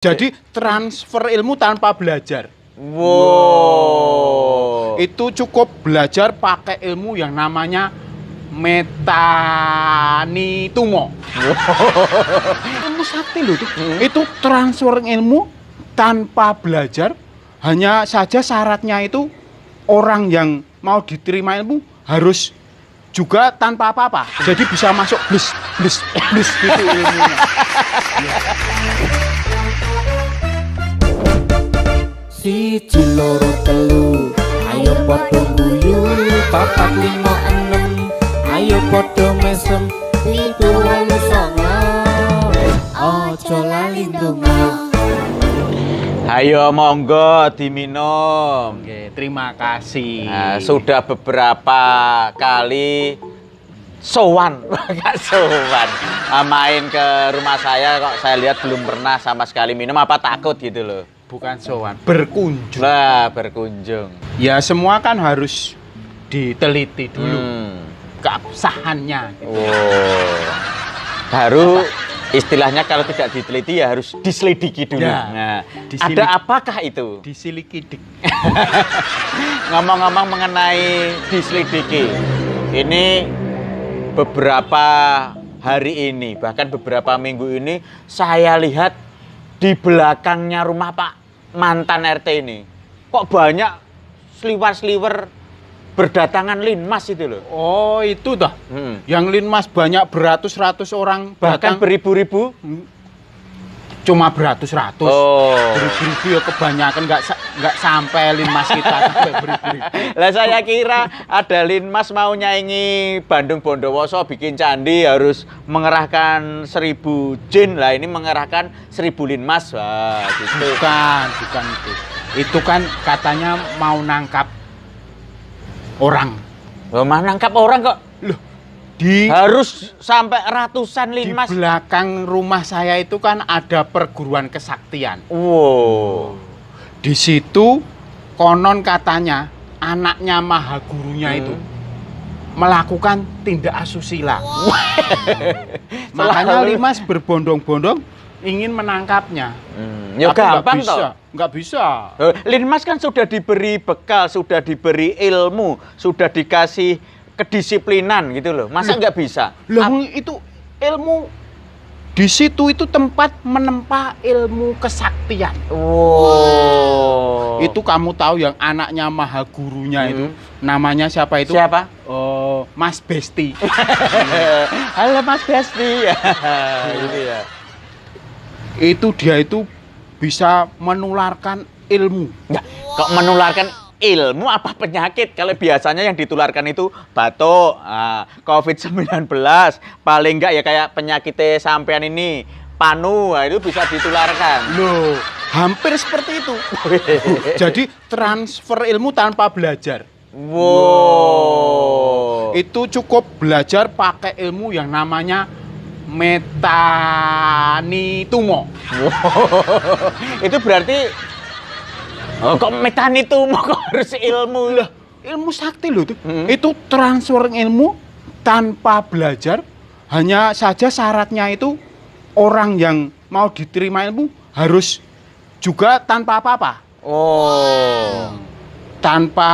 Jadi transfer ilmu tanpa belajar. Wow. Itu cukup belajar pakai ilmu yang namanya metanitumo. Ilmu sakti loh itu. Itu transfer ilmu tanpa belajar. Hanya saja syaratnya itu orang yang mau diterima ilmu harus juga tanpa apa-apa. Jadi bisa masuk blus gitu ilmunya. Siji loro telu ayo padha guyu papat lima enem ayo padha mesem pitu wolu songo aja lali ndonga. Ayo monggo diminum. Oke, terima kasih. Nah, sudah beberapa kali sowan, nggak sowan. Main ke rumah saya kok saya lihat belum pernah sama sekali minum, apa takut gitu loh. Bukan sowan, berkunjung. Lah, berkunjung. Ya semua kan harus diteliti dulu keabsahannya. Gitu. Wow. Baru istilahnya kalau tidak diteliti ya harus diselidiki dulu. Ya, Nah, disilik. ada apakah itu? Disilikidik. Ngomong-ngomong mengenai diselidiki, ini beberapa hari ini, bahkan beberapa minggu ini, saya lihat di belakangnya rumah Pak mantan RT ini, kok banyak sliwer-sliwer berdatangan linmas itu loh. Oh itu dah. Yang linmas banyak beratus-ratus orang Bahkan datang. beribu-ribu. Cuma beratus-ratus. Oh. Beribu-ribu ya kebanyakan nggak sampai linmas kita sampai beribu-ribu. Lah saya kira ada linmas mau nyaingi Bandung Bondowoso bikin candi harus mengerahkan 1000 jin. Lah ini mengerahkan 1000 linmas. Wah, gitu. Bukan itu. Itu kan katanya mau nangkap orang. Loh, mana nangkap orang kok? Loh, di Harus sampai ratusan di linmas. belakang rumah saya itu kan ada perguruan kesaktian. Wow. Di situ konon katanya anaknya maha gurunya itu melakukan tindak asusila. Makanya Selalu. Limas berbondong-bondong ingin menangkapnya. Ya Tapi gampang nggak bisa, toh. nggak bisa. Linmas kan sudah diberi bekal, sudah diberi ilmu, sudah dikasih kedisiplinan gitu loh. Masa nggak bisa? Loh, itu ilmu di situ itu tempat menempa ilmu kesaktian. Wow. Itu kamu tahu yang anaknya maha gurunya itu namanya siapa itu? Siapa? Oh, Mas Besti. Halo Mas Besti. Gitu ya. Itu dia itu bisa menularkan ilmu. Nggak, kok menularkan ilmu apa penyakit? Kalau biasanya yang ditularkan itu batuk, COVID-19, paling enggak ya kayak penyakit sampean ini, panu, itu bisa ditularkan. Loh, hampir seperti itu. Jadi transfer ilmu tanpa belajar. Wow. Itu cukup belajar pakai ilmu yang namanya metanitumo. Itu berarti kok metanitumo kok harus ilmu lah. Ilmu sakti loh itu. Itu transfer ilmu tanpa belajar. Hanya saja syaratnya itu orang yang mau diterima ilmu harus juga tanpa apa-apa. Oh. Tanpa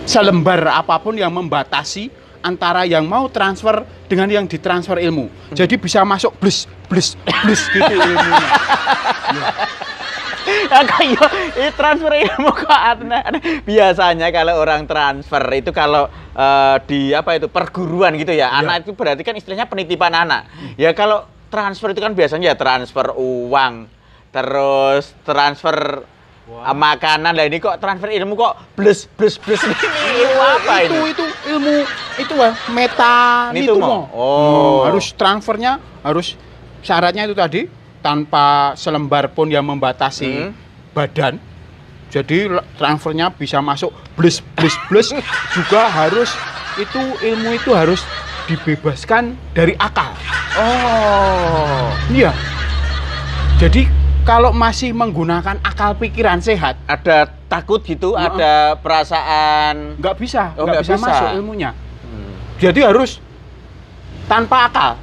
selembar apapun yang membatasi antara yang mau transfer dengan yang ditransfer ilmu. Jadi bisa masuk blus gitu ilmunya. Kayak ini transfer ilmu kok aneh. Biasanya kalau orang transfer itu kalau di apa itu perguruan gitu ya, anak itu berarti kan istilahnya penitipan anak. Ya kalau transfer itu kan biasanya ya transfer uang, terus transfer makanan. Lah ini kok transfer ilmu kok blus ini ilmu apa ini? Itu ilmu itu metanitumo. Oh. Harus transfernya harus syaratnya itu tadi tanpa selembar pun yang membatasi badan. Jadi transfernya bisa masuk blus juga harus itu ilmu itu harus dibebaskan dari akal. Oh. Iya. Jadi kalau masih menggunakan akal pikiran sehat, Ada takut gitu, ada perasaan nggak bisa, Oh, nggak nggak bisa bisa. masuk ilmunya. Jadi harus tanpa akal.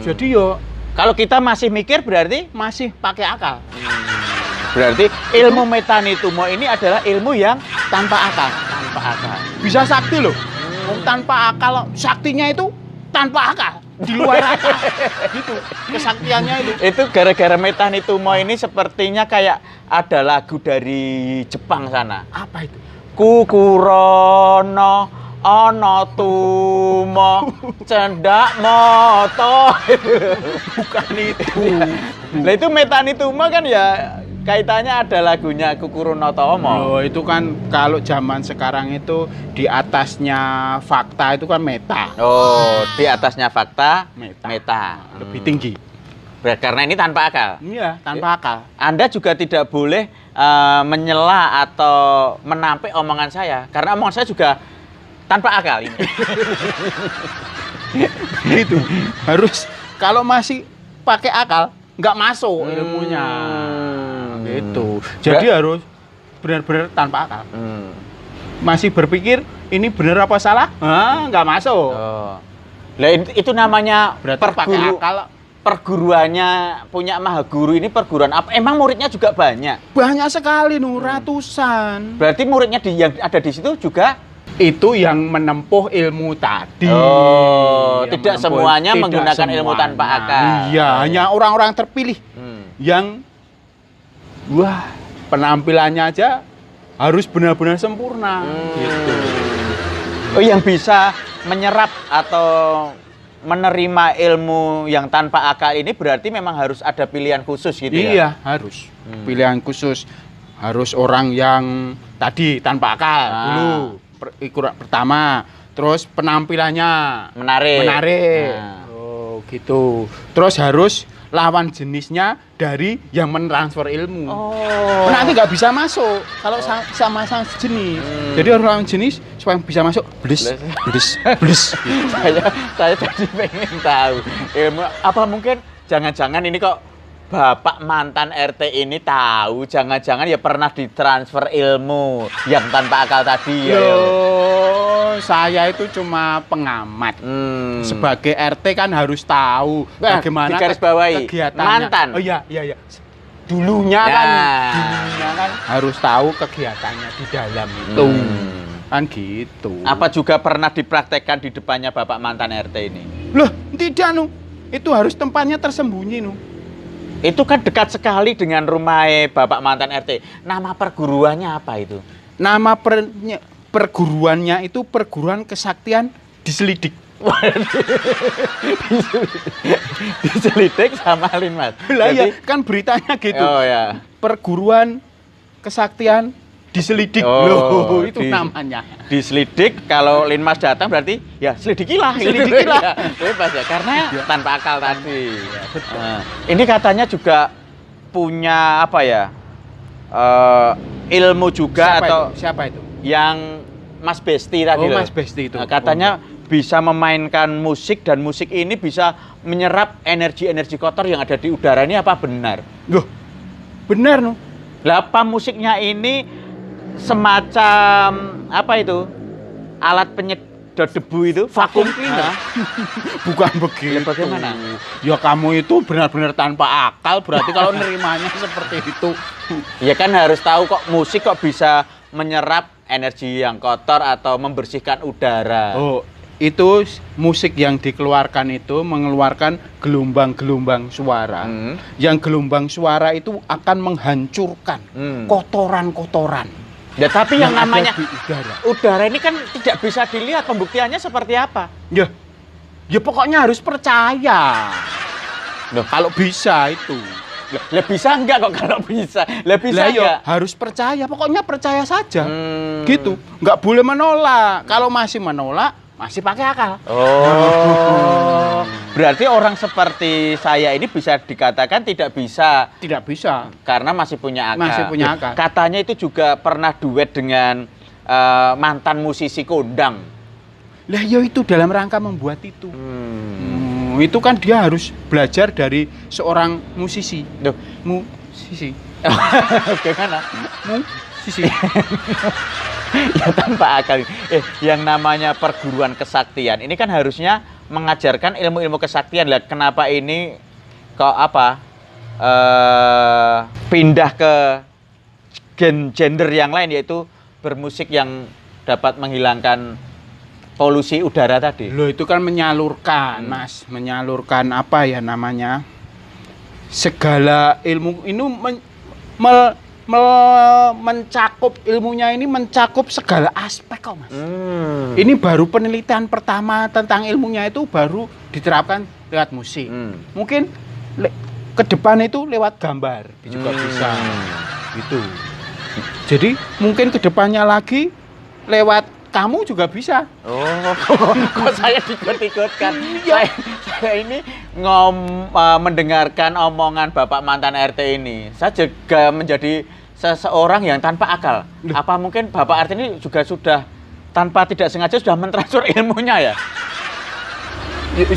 Jadi yo Kalau kita masih mikir berarti masih pakai akal. berarti ilmu metanitumo ini adalah ilmu yang Tanpa akal. tanpa akal. Bisa sakti loh. Tanpa akal, saktinya itu tanpa akal. Di luar akal. Gitu. Kesaktiannya itu. Itu gara-gara metanitumo ini sepertinya kayak ada lagu dari Jepang sana. Apa itu? Kukurono ana tumo cendak moto. Bukan itu. Nah itu metanitumo kan ya kaitannya ada lagunya Kukurono Tomo. Oh, itu kan kalau zaman sekarang itu di atasnya fakta itu kan meta. Oh, di atasnya fakta Meta. meta. Lebih tinggi. Karena ini tanpa akal. Iya, tanpa akal. Anda juga tidak boleh menyela atau menampik omongan saya karena omongan saya juga tanpa akal ini. Gitu. Harus kalau masih pakai akal nggak masuk ilmunya. Gitu. Jadi harus benar-benar tanpa akal. Masih berpikir ini benar apa salah? Nggak masuk. Oh. Lah itu namanya Berarti pakai akal. Perguruannya punya maha guru ini perguruan apa? Emang muridnya juga banyak. Banyak sekali ratusan. Berarti muridnya yang ada di situ juga Itu yang menempuh ilmu tadi. Oh, Yang tidak menempuh- semuanya tidak menggunakan ilmu semuanya. tanpa akal. Iya, hanya orang-orang terpilih yang wah, penampilannya aja harus benar-benar sempurna. Gitu. Oh, yang bisa menyerap atau menerima ilmu yang tanpa akal ini berarti memang harus ada pilihan khusus gitu ya? Iya, harus. Pilihan khusus. Harus orang yang tadi tanpa akal dulu. Pertama, terus penampilannya Menarik. menarik. Nah. Oh, gitu. Terus harus lawan jenisnya dari yang mentransfer ilmu. Oh. Nanti nggak bisa masuk kalau sama-sama jenis. Jadi harus lawan jenis supaya bisa masuk. Blis, blis, blis. saya tadi pengen tahu ilmu apa mungkin jangan-jangan ini kok Bapak mantan RT ini tahu jangan-jangan ya pernah ditransfer ilmu yang tanpa akal tadi ya. Loh, saya itu cuma pengamat. Sebagai RT kan harus tahu Nah, bagaimana digarisbawahi. kegiatannya. Mantan. Oh iya, iya, iya. Dulunya kan harus tahu kegiatannya di dalam itu. Kan gitu. Apa juga pernah dipraktekkan di depannya Bapak mantan RT ini? Loh, tidak Itu harus tempatnya tersembunyi Itu kan dekat sekali dengan rumah Bapak mantan RT. Nama perguruannya apa itu? Nama perguruannya itu perguruan kesaktian diselidik. Diselidik sama Linmas. Lah ya, kan beritanya gitu. Oh ya. Perguruan kesaktian diselidik. Oh, Loh, itu namanya. Diselidik, kalau Linmas datang berarti ya selidikilah. Selidikilah. Bebas ya, karena tanpa akal tadi. Ini katanya juga punya apa ya? Ilmu juga Siapa itu? yang Mas Besti tadi Oh, loh. Mas Besti itu. Katanya bisa memainkan musik dan musik ini bisa menyerap energi-energi kotor yang ada di udara. Ini apa benar? Loh, benar Lah apa musiknya ini semacam apa itu? Alat penyedot debu itu, vacuum cleaner. Bukan begitu. Ya, bagaimana? Ya kamu itu benar-benar tanpa akal berarti kalau nerimanya seperti itu. Ya kan harus tahu kok musik kok bisa menyerap energi yang kotor atau membersihkan udara. Oh, itu musik yang dikeluarkan itu mengeluarkan gelombang-gelombang suara. Yang gelombang suara itu akan menghancurkan kotoran-kotoran. Ya tapi yang namanya ada di udara. Udara ini kan tidak bisa dilihat, pembuktiannya seperti apa? Ya pokoknya harus percaya. Loh, Kalau bisa itu. Lah bisa enggak kok kalau bisa? Lah bisa Lah enggak? harus percaya, pokoknya percaya saja. Hmm. Gitu. Nggak boleh menolak. Kalau masih menolak, masih pakai akal. Oh. Berarti orang seperti saya ini bisa dikatakan tidak bisa Tidak bisa. karena masih punya akal. Masih punya akal. Katanya itu juga pernah duet dengan mantan musisi kondang. Lah ya itu dalam rangka membuat itu. Itu kan dia harus belajar dari seorang musisi. Duh, Musisi. gimana? Musisi. Ya tanpa akal. Yang namanya perguruan kesaktian ini kan harusnya mengajarkan ilmu-ilmu kesaktian. Lah kenapa ini kok apa pindah ke gender yang lain, yaitu bermusik yang dapat menghilangkan polusi udara tadi. Loh itu kan menyalurkan, Mas, menyalurkan apa ya namanya? Segala ilmu ini mencakup ilmunya ini mencakup segala aspek kok, Mas. Ini baru penelitian pertama tentang ilmunya itu baru diterapkan lewat musik. Mungkin ke depan itu lewat gambar juga bisa. Gitu. Jadi mungkin ke depannya lagi lewat kamu juga bisa. Oh, kok saya diikut-ikutkan? Saya ini mendengarkan omongan Bapak mantan RT ini. Saya juga menjadi seseorang yang tanpa akal. Apa mungkin Bapak RT ini juga sudah tanpa tidak sengaja sudah mentransfer ilmunya ya?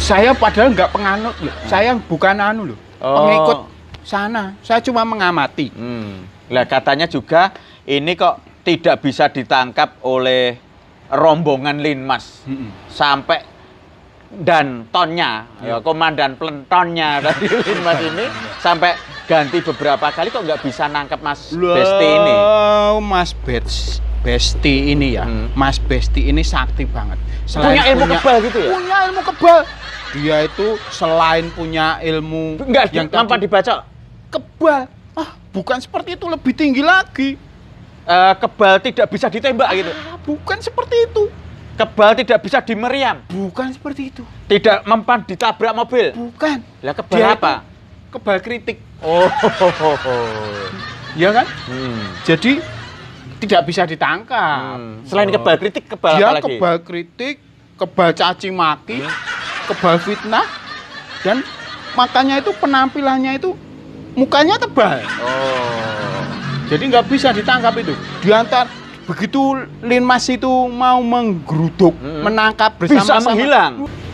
Saya padahal nggak penganut loh. Saya bukan anu loh. Pengikut sana. Saya cuma mengamati. Lah katanya juga ini kok tidak bisa ditangkap oleh rombongan Linmas sampai dan tonnya, ya, komandan plentonnya dari Linmas ini sampai ganti beberapa kali kok nggak bisa nangkep Mas Besti ini. Mas Besti ini ya, Mas Besti ini sakti banget. Punya ilmu kebal gitu ya? Punya ilmu kebal. Dia itu selain punya ilmu yang tanpa dibaca kebal. Bukan seperti itu, lebih tinggi lagi. Kebal tidak bisa ditembak gitu. Bukan seperti itu. Kebal tidak bisa dimeriam. Bukan seperti itu. Tidak mempan ditabrak mobil. Bukan. Lah kebal apa? Kebal kritik. Oh. Ya kan? Jadi tidak bisa ditangkap. Selain kebal kritik, kebal dia apa lagi? Kebal kritik, kebal caci maki, kebal fitnah, dan makanya itu penampilannya itu mukanya tebal. Jadi nggak bisa ditangkap itu. Diantar begitu Linmas itu mau menggeruduk, menangkap bersama-sama. Bisa menghilang.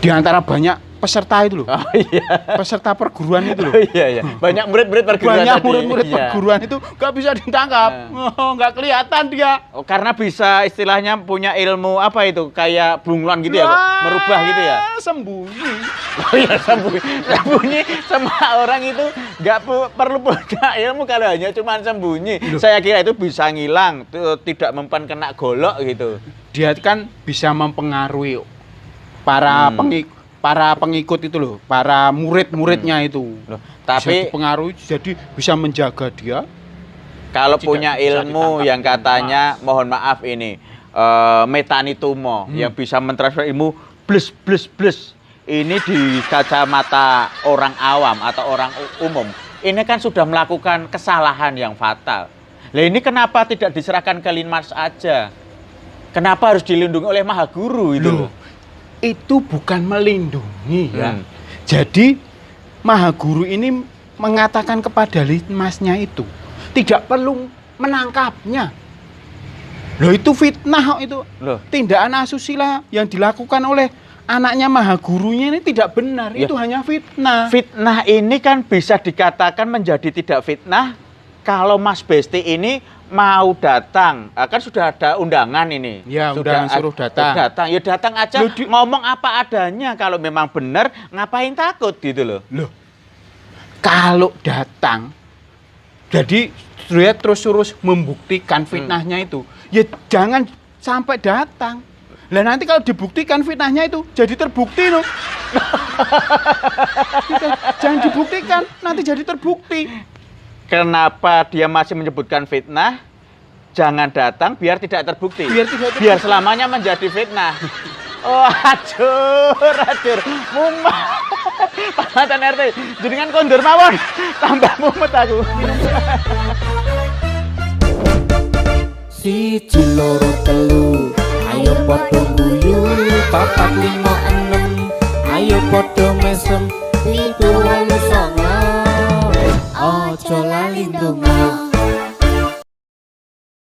Di antara banyak peserta itu loh. Oh iya. Peserta perguruan itu loh. Oh iya. Banyak murid-murid perguruan Banyak tadi. murid-murid perguruan itu nggak bisa ditangkap. Nggak kelihatan dia. Oh, karena bisa istilahnya punya ilmu apa itu? Kayak bunglon gitu ya, merubah gitu ya. Sembunyi. Oh iya, sembunyi. Semua orang itu nggak perlu punya ilmu kalau hanya cuma sembunyi. Saya kira itu bisa ngilang, tidak mempan kena golok gitu. Dia kan bisa mempengaruhi para pengikut itu loh, para murid-muridnya itu. Tapi bisa dipengaruhi, jadi bisa menjaga dia. Kalau punya ilmu yang katanya, mohon maaf ini, metanitumo, yang bisa mentransfer ilmu blus. Ini di kacamata orang awam atau orang umum, ini kan sudah melakukan kesalahan yang fatal. Lah ini kenapa tidak diserahkan ke Linmas aja? Kenapa harus dilindungi oleh Maha Guru itu? Loh, itu bukan melindungi ya. Jadi Maha Guru ini mengatakan kepada Linmasnya itu tidak perlu menangkapnya. Loh itu fitnah itu. Loh. Tindakan asusila yang dilakukan oleh anaknya Maha Gurunya ini tidak benar. Ya. Itu hanya fitnah. Fitnah ini kan bisa dikatakan menjadi tidak fitnah kalau Mas Besti ini mau datang, kan sudah ada undangan ini. Ya, sudah undangan suruh datang. Ya datang aja, ngomong apa adanya. Kalau memang benar, ngapain takut gitu loh. Kalau datang, jadi dia terus membuktikan fitnahnya itu. Ya jangan sampai datang. Lah nanti kalau dibuktikan fitnahnya itu jadi terbukti loh. Jangan dibuktikan, nanti jadi terbukti. Kenapa dia masih menyebutkan fitnah? Jangan datang biar tidak terbukti. Biar selamanya menjadi fitnah. Oh, acur. Mumet. Pak Mantan RT, jenengan kondur mawon. Tambah mumet aku. Siji loro telu, ayo padha guyu, papat lima enem, ayo padha mesem, pitu wolu songo. Ojo lali ndonga.